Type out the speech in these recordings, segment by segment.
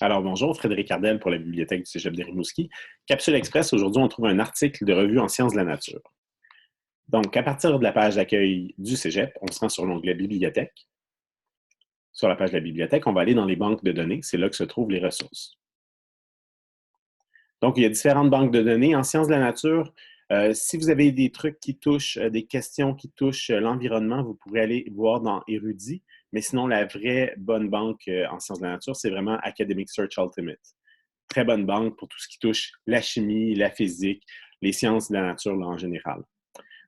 Alors bonjour, Frédéric Ardel pour la Bibliothèque du Cégep de Rimouski. Capsule Express, aujourd'hui on trouve un article de revue en sciences de la nature. Donc à partir de la page d'accueil du Cégep, on se rend sur l'onglet Bibliothèque. Sur la page de la bibliothèque, on va aller dans les banques de données, c'est là que se trouvent les ressources. Donc il y a différentes banques de données en sciences de la nature. Si vous avez des trucs qui touchent, des questions qui touchent l'environnement, vous pourrez aller voir dans Érudit. Mais sinon, la vraie bonne banque en sciences de la nature, c'est vraiment Academic Search Ultimate. Très bonne banque pour tout ce qui touche la chimie, la physique, les sciences de la nature là, en général.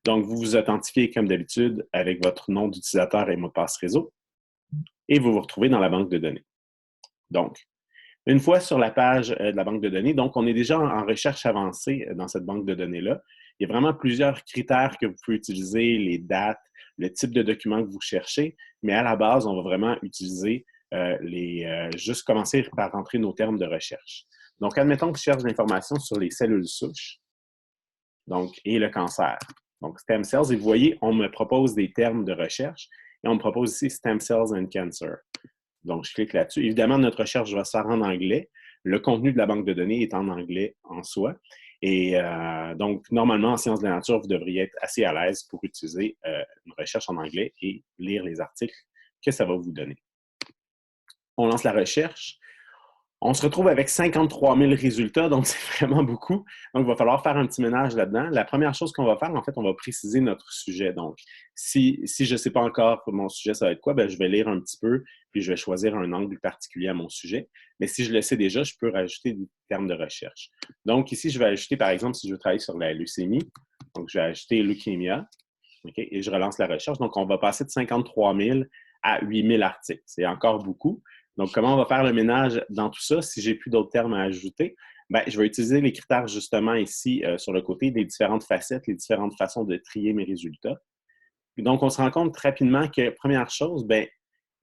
Donc, vous vous authentifiez comme d'habitude avec votre nom d'utilisateur et mot de passe réseau et vous vous retrouvez dans la banque de données. Donc, une fois sur la page de la banque de données, donc on est déjà en recherche avancée dans cette banque de données-là. Il y a vraiment plusieurs critères que vous pouvez utiliser, les dates, le type de document que vous cherchez, mais à la base, on va vraiment utiliser juste commencer par rentrer nos termes de recherche. Donc, admettons que je cherche l'information sur les cellules souches et le cancer. Donc, stem cells, et vous voyez, on me propose des termes de recherche et on me propose ici stem cells and cancer. Donc, je clique là-dessus. Évidemment, notre recherche va se faire en anglais. Le contenu de la banque de données est en anglais en soi. Et donc, normalement, en sciences de la nature, vous devriez être assez à l'aise pour utiliser une recherche en anglais et lire les articles que ça va vous donner. On lance la recherche. On se retrouve avec 53 000 résultats, donc c'est vraiment beaucoup. Donc, il va falloir faire un petit ménage là-dedans. La première chose qu'on va faire, en fait, on va préciser notre sujet. Donc, si je ne sais pas encore mon sujet, ça va être quoi, bien, je vais lire un petit peu, puis je vais choisir un angle particulier à mon sujet. Mais si je le sais déjà, je peux rajouter des termes de recherche. Donc, ici, je vais ajouter, par exemple, si je veux travailler sur la leucémie, donc je vais ajouter leukemia, okay, et je relance la recherche. Donc, on va passer de 53 000 à 8 000 articles. C'est encore beaucoup. Donc, comment on va faire le ménage dans tout ça si j'ai plus d'autres termes à ajouter? Bien, je vais utiliser les critères justement ici sur le côté des différentes facettes, les différentes façons de trier mes résultats. Et donc, on se rend compte rapidement que, première chose, bien,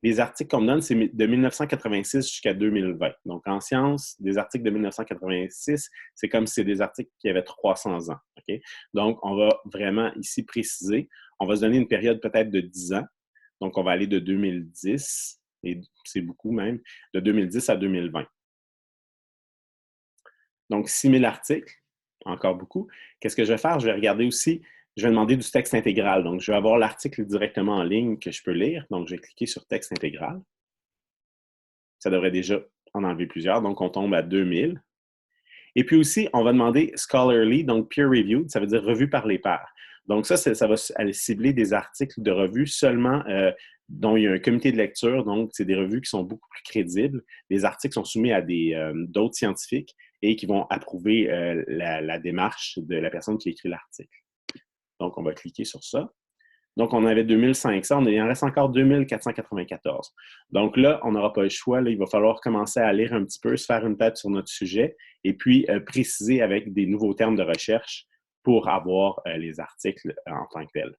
les articles qu'on me donne, c'est de 1986 jusqu'à 2020. Donc, en sciences, des articles de 1986, c'est comme si c'est des articles qui avaient 300 ans. Okay? Donc, on va vraiment ici préciser. On va se donner une période peut-être de 10 ans. Donc, on va aller de 2010, et c'est beaucoup même, de 2010 à 2020. Donc, 6 000 articles, encore beaucoup. Qu'est-ce que je vais faire? Je vais regarder aussi, je vais demander du texte intégral. Donc, je vais avoir l'article directement en ligne que je peux lire. Donc, je vais cliquer sur texte intégral. Ça devrait déjà en enlever plusieurs. Donc, on tombe à 2000. Et puis aussi, on va demander scholarly, donc peer reviewed, ça veut dire revue par les pairs. Donc ça va aller cibler des articles de revues seulement dont il y a un comité de lecture, donc c'est des revues qui sont beaucoup plus crédibles. Les articles sont soumis à d'autres scientifiques et qui vont approuver la démarche de la personne qui écrit l'article. Donc, on va cliquer sur ça. Donc, on avait 2500, il en reste encore 2494. Donc là, on n'aura pas le choix. Là, il va falloir commencer à lire un petit peu, se faire une tête sur notre sujet et puis préciser avec des nouveaux termes de recherche pour avoir les articles en tant que tels.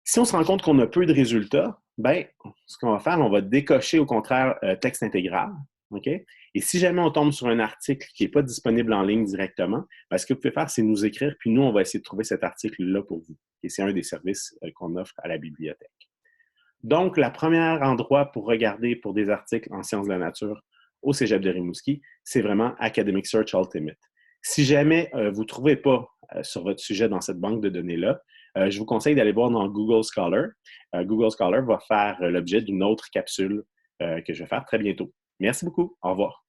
Si on se rend compte qu'on a peu de résultats, bien, ce qu'on va faire, on va décocher au contraire texte intégral. Okay? Et si jamais on tombe sur un article qui n'est pas disponible en ligne directement, bien, ce que vous pouvez faire, c'est nous écrire, puis nous, on va essayer de trouver cet article-là pour vous. Et c'est un des services qu'on offre à la bibliothèque. Donc, le premier endroit pour regarder pour des articles en sciences de la nature au Cégep de Rimouski, c'est vraiment Academic Search Ultimate. Si jamais vous ne trouvez pas sur votre sujet dans cette banque de données-là, je vous conseille d'aller voir dans Google Scholar. Google Scholar va faire l'objet d'une autre capsule que je vais faire très bientôt. Merci beaucoup. Au revoir.